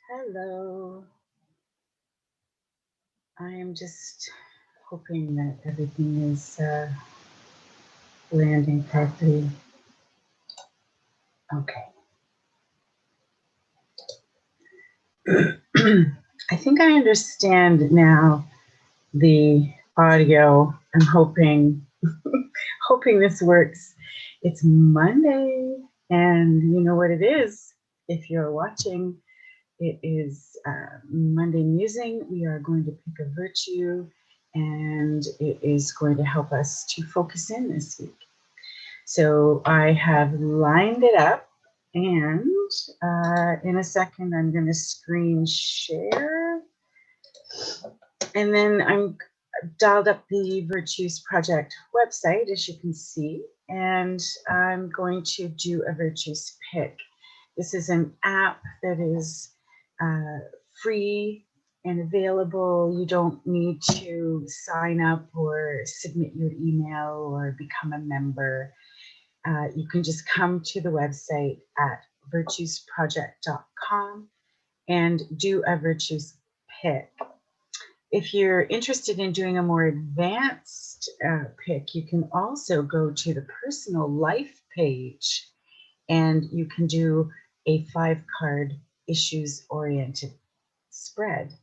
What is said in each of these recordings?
Hello. I am just hoping that everything is landing properly. Okay. I think I understand now the audio. I'm hoping hoping this works. It's Monday, and you know what it is if you're watching. It is Monday Musing. We are going to pick a virtue, and it is going to help us to focus in this week. So I have lined it up, and in a second I'm going to screen share, and then I'm dialed up the Virtues Project website, as you can see, and I'm going to do a Virtues pick. This is an app that is free and available. You don't need to sign up or submit your email or become a member. You can just come to the website at virtuesproject.com and do a Virtues pick. If you're interested in doing a more advanced pick, you can also go to the personal life page and you can do a 5-card issues-oriented spread.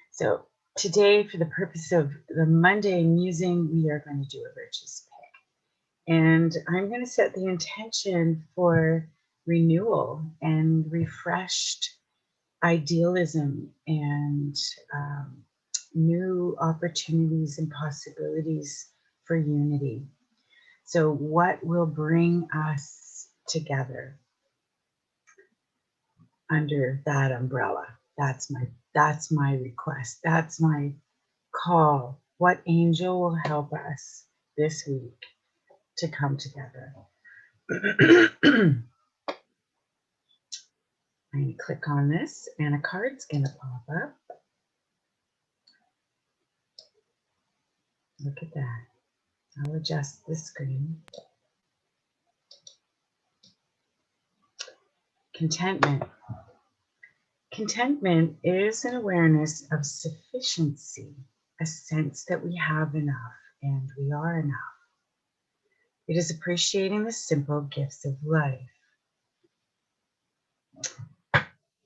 So today, for the purpose of the Monday Musing, we are going to do a Virtues pick. And I'm going to set the intention for renewal and refreshed idealism and new opportunities and possibilities for unity. So what will bring us together under that umbrella? That's my request. That's my call. What angel will help us this week to come together? I'm going to click on this and a card's going to pop up. Look at that. I'll adjust the screen. Contentment. Contentment is an awareness of sufficiency, a sense that we have enough and we are enough. It is appreciating the simple gifts of life.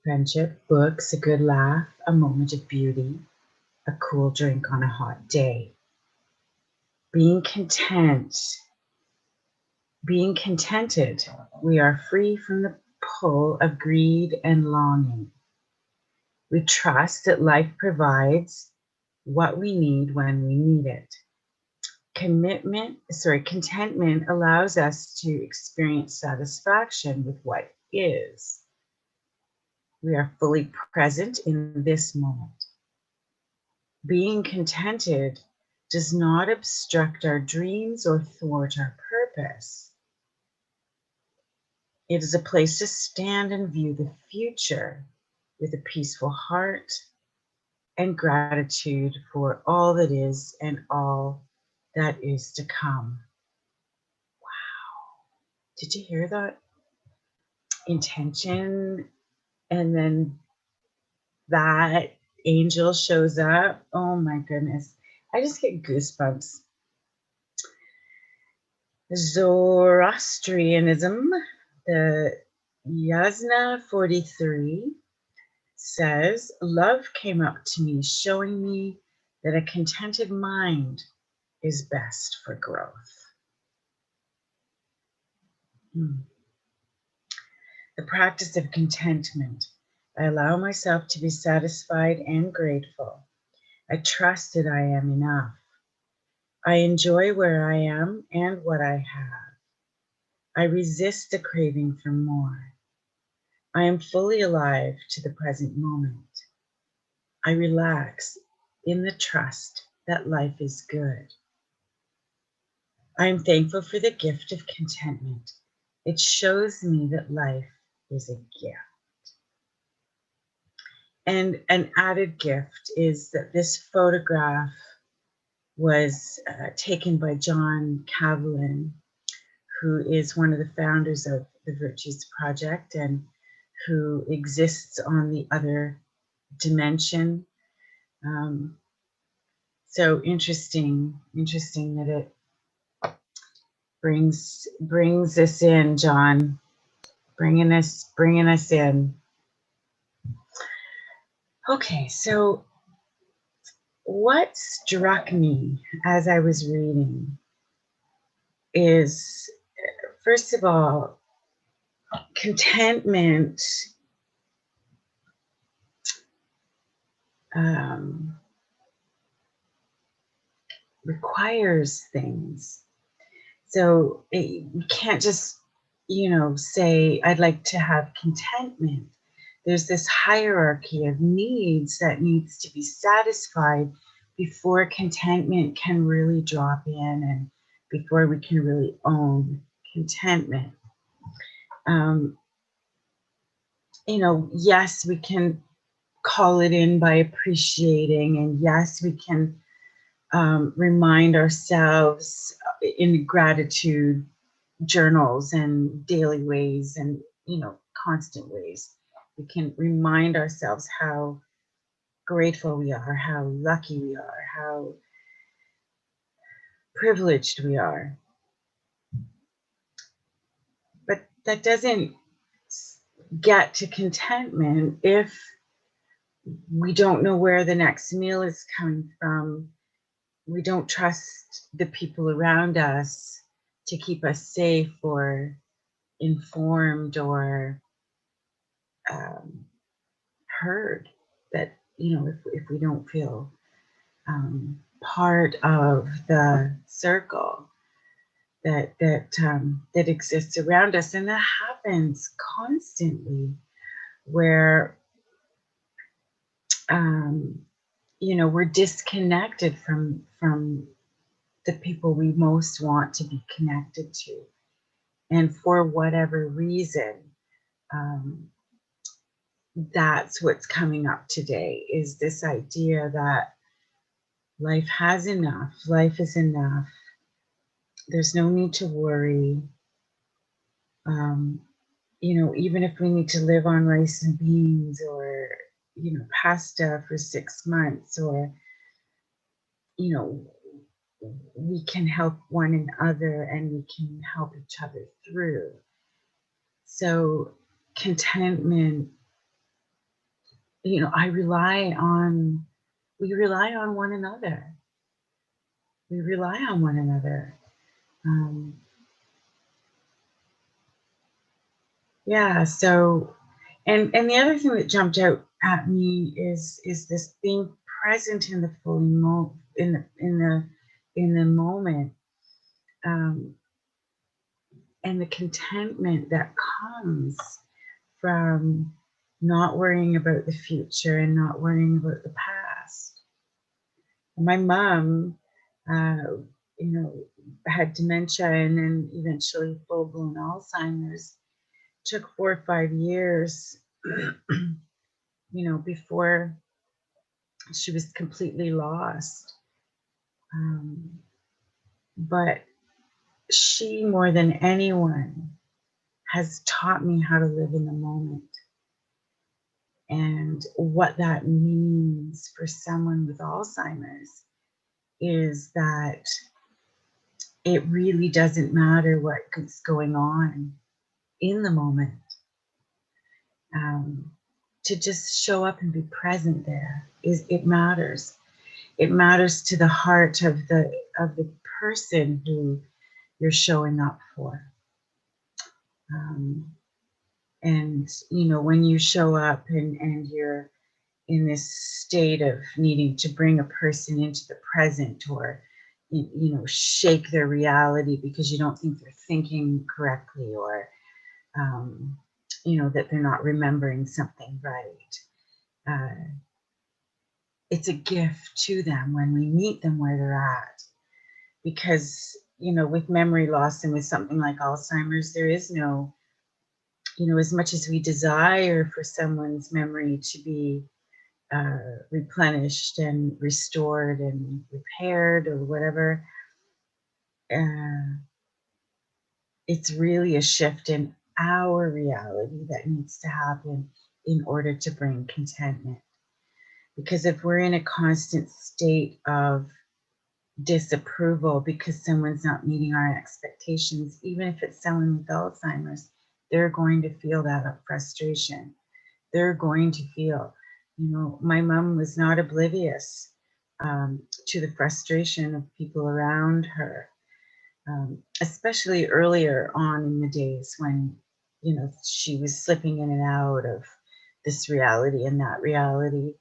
Friendship, books, a good laugh, a moment of beauty, a cool drink on a hot day. Being content, being contented, we are free from the pull of greed and longing. We trust that life provides what we need when we need it. Contentment allows us to experience satisfaction with what is. We are fully present in this moment. Being contented does not obstruct our dreams or thwart our purpose. It is a place to stand and view the future with a peaceful heart and gratitude for all that is and all that is to come. Wow. Did you hear that? Intention, and then that angel shows up. Oh my goodness. I just get goosebumps. Zoroastrianism, the Yasna 43 says, love came up to me, showing me that a contented mind is best for growth. The practice of contentment. I allow myself to be satisfied and grateful. I trust that I am enough. I enjoy where I am and what I have. I resist the craving for more. I am fully alive to the present moment. I relax in the trust that life is good. I am thankful for the gift of contentment. It shows me that life is a gift. And an added gift is that this photograph was taken by John Cavlin, who is one of the founders of the Virtues Project and who exists on the other dimension. So interesting that it brings us in, John, bringing us in. Okay, so what struck me as I was reading is, first of all, contentment requires things. So you can't just, say, I'd like to have contentment. There's this hierarchy of needs that needs to be satisfied before contentment can really drop in and before we can really own contentment. Yes, we can call it in by appreciating, and yes, we can remind ourselves in gratitude journals and daily ways and, constant ways. We can remind ourselves how grateful we are, how lucky we are, how privileged we are. But that doesn't get to contentment if we don't know where the next meal is coming from. We don't trust the people around us to keep us safe or informed or heard. That, if we don't feel part of the circle that exists around us. And that happens constantly, where we're disconnected from the people we most want to be connected to, and for whatever reason, that's what's coming up today, is this idea that life has enough, life is enough, there's no need to worry. Even if we need to live on rice and beans or, pasta for 6 months, or, we can help one another and we can help each other through. So contentment, we rely on one another. We rely on one another. Yeah. So, and the other thing that jumped out at me is this being present in the full in the moment, and the contentment that comes from not worrying about the future and not worrying about the past. My mom, had dementia and then eventually full-blown Alzheimer's. Took 4 or 5 years, before she was completely lost. But she, more than anyone, has taught me how to live in the moment. And what that means for someone with Alzheimer's is that it really doesn't matter what's going on in the moment. To just show up and be present there it matters. It matters to the heart of the person who you're showing up for. And when you show up and you're in this state of needing to bring a person into the present, or shake their reality because you don't think they're thinking correctly, or that they're not remembering something right. It's a gift to them when we meet them where they're at, because with memory loss and with something like Alzheimer's, there is no, as much as we desire for someone's memory to be replenished and restored and repaired or whatever, it's really a shift in our reality that needs to happen in order to bring contentment. Because if we're in a constant state of disapproval because someone's not meeting our expectations, even if it's someone with Alzheimer's, they're going to feel that frustration. They're going to feel, my mom was not oblivious to the frustration of people around her, especially earlier on in the days when, she was slipping in and out of this reality and that reality.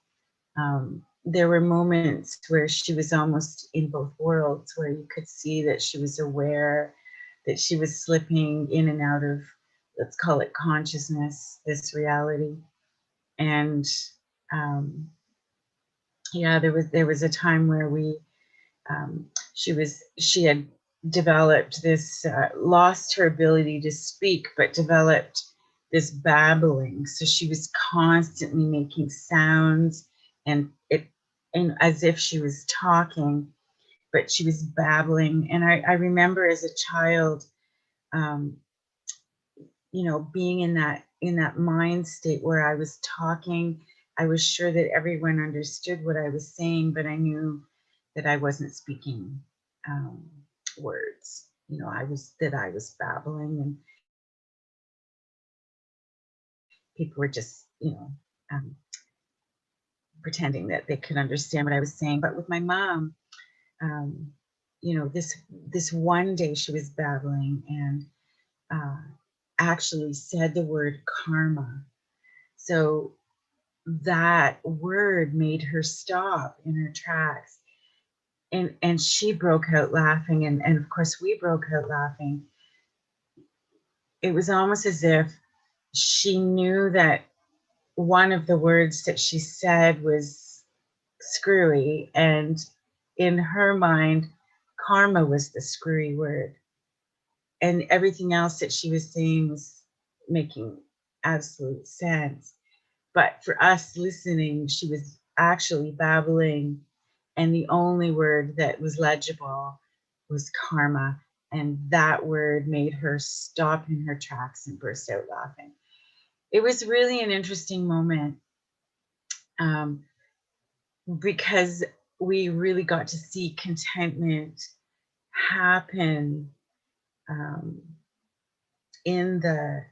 There were moments where she was almost in both worlds, where you could see that she was aware that she was slipping in and out of, let's call it consciousness, this reality. And yeah, there was a time where she had developed this, lost her ability to speak, but developed this babbling. So she was constantly making sounds and as if she was talking, but she was babbling. And I remember as a child, being in that mind state where I was talking. I was sure that everyone understood what I was saying, but I knew that I wasn't speaking words. I was babbling, and people were just, pretending that they could understand what I was saying. But with my mom, this one day she was babbling and actually said the word karma. So that word made her stop in her tracks, and she broke out laughing, and of course we broke out laughing. It was almost as if she knew that one of the words that she said was screwy, and in her mind karma was the screwy word, and everything else that she was saying was making absolute sense. But for us listening, she was actually babbling, and the only word that was legible was karma. And that word made her stop in her tracks and burst out laughing. It was really an interesting moment, because we really got to see contentment happen in the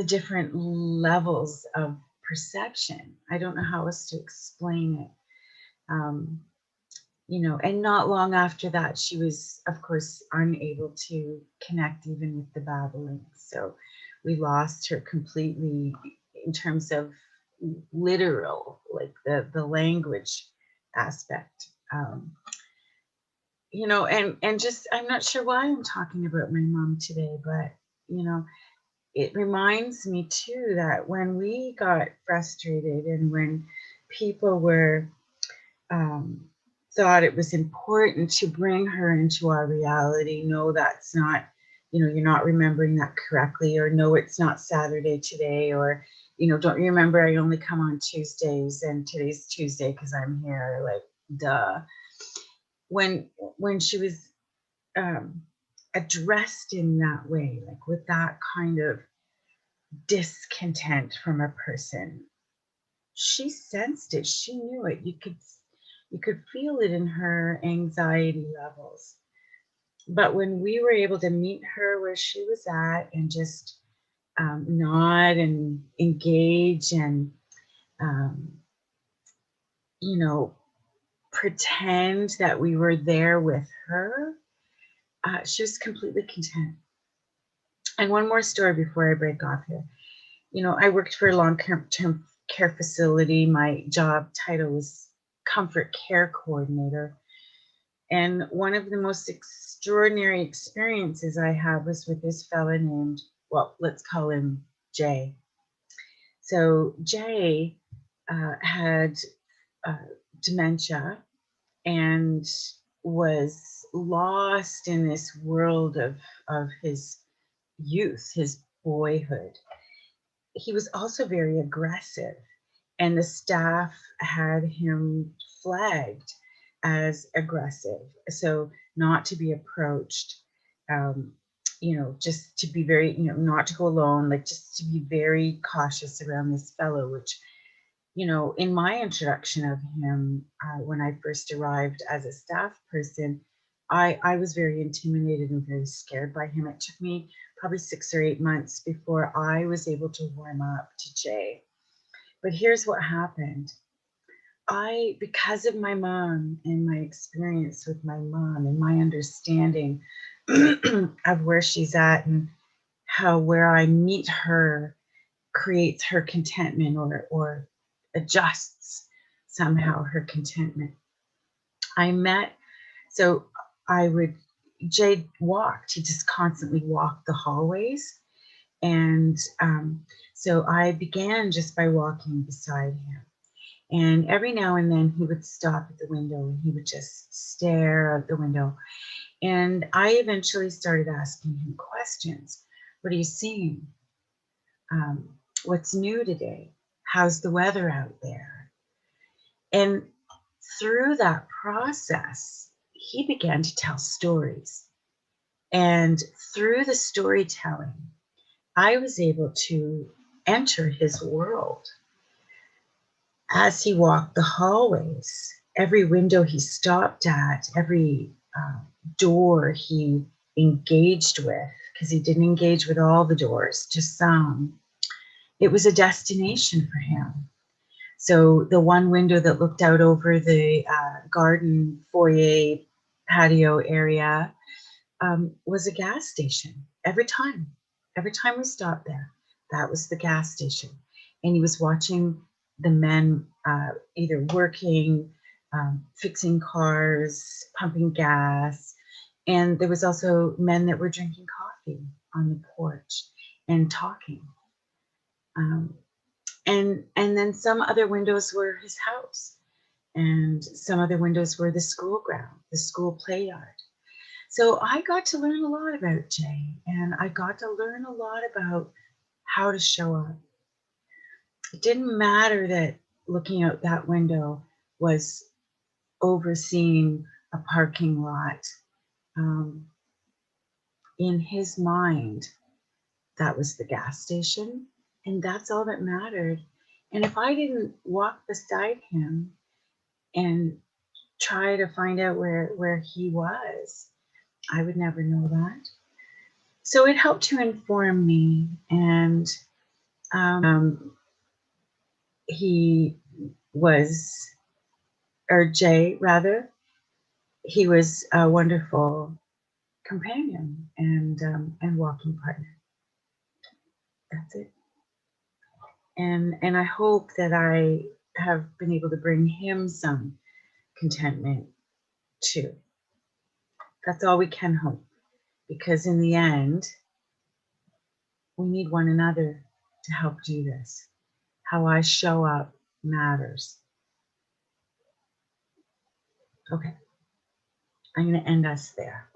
different levels of perception. I don't know how else to explain it. And not long after that, she was, of course, unable to connect even with the babbling. So we lost her completely in terms of literal, like the language aspect. And just, I'm not sure why I'm talking about my mom today, but, it reminds me too that when we got frustrated and when people were thought it was important to bring her into our reality, no, that's not, you're not remembering that correctly, or no, it's not Saturday today, or don't you remember I only come on Tuesdays and today's Tuesday because I'm here, like, duh. When she was addressed in that way, like with that kind of discontent from a person, she sensed it, she knew it. You could feel it in her anxiety levels. But when we were able to meet her where she was at and just nod and engage and pretend that we were there with her, she was completely content. And one more story before I break off here. I worked for a long-term care facility. My job title was comfort care coordinator. And one of the most extraordinary experiences I had was with this fella named, well, let's call him Jay. So Jay had dementia and was lost in this world of his youth, his boyhood. He was also very aggressive, and the staff had him flagged as aggressive, so not to be approached. just to be very, not to go alone, like just to be very cautious around this fellow, which, in my introduction of him, when I first arrived as a staff person, I was very intimidated and very scared by him. It took me probably 6 or 8 months before I was able to warm up to Jay. But here's what happened. Because of my mom and my experience with my mom and my understanding of where she's at and how where I meet her creates her contentment or adjusts somehow her contentment. Jay walked, he just constantly walked the hallways. And so I began just by walking beside him. And every now and then he would stop at the window and he would just stare out the window. And I eventually started asking him questions. What are you seeing? What's new today? How's the weather out there? And through that process, he began to tell stories. And through the storytelling, I was able to enter his world. As he walked the hallways, every window he stopped at, every door he engaged with, because he didn't engage with all the doors, just some, it was a destination for him. So the one window that looked out over the garden foyer patio area was a gas station. Every time we stopped there, that was the gas station. And he was watching the men either working, fixing cars, pumping gas. And there was also men that were drinking coffee on the porch and talking. And then some other windows were his house, and some other windows were the school ground, the school play yard. So I got to learn a lot about Jay, and I got to learn a lot about how to show up. It didn't matter that looking out that window was overseeing a parking lot. In his mind, that was the gas station, and that's all that mattered. And if I didn't walk beside him and try to find out where he was, I would never know that. So it helped to inform me. And Jay rather, he was a wonderful companion and walking partner. That's it. And I hope that I have been able to bring him some contentment too. That's all we can hope, because in the end, we need one another to help do this. How I show up matters. Okay, I'm going to end us there.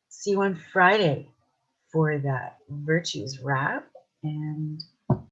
See you on Friday for the Virtues Wrap, and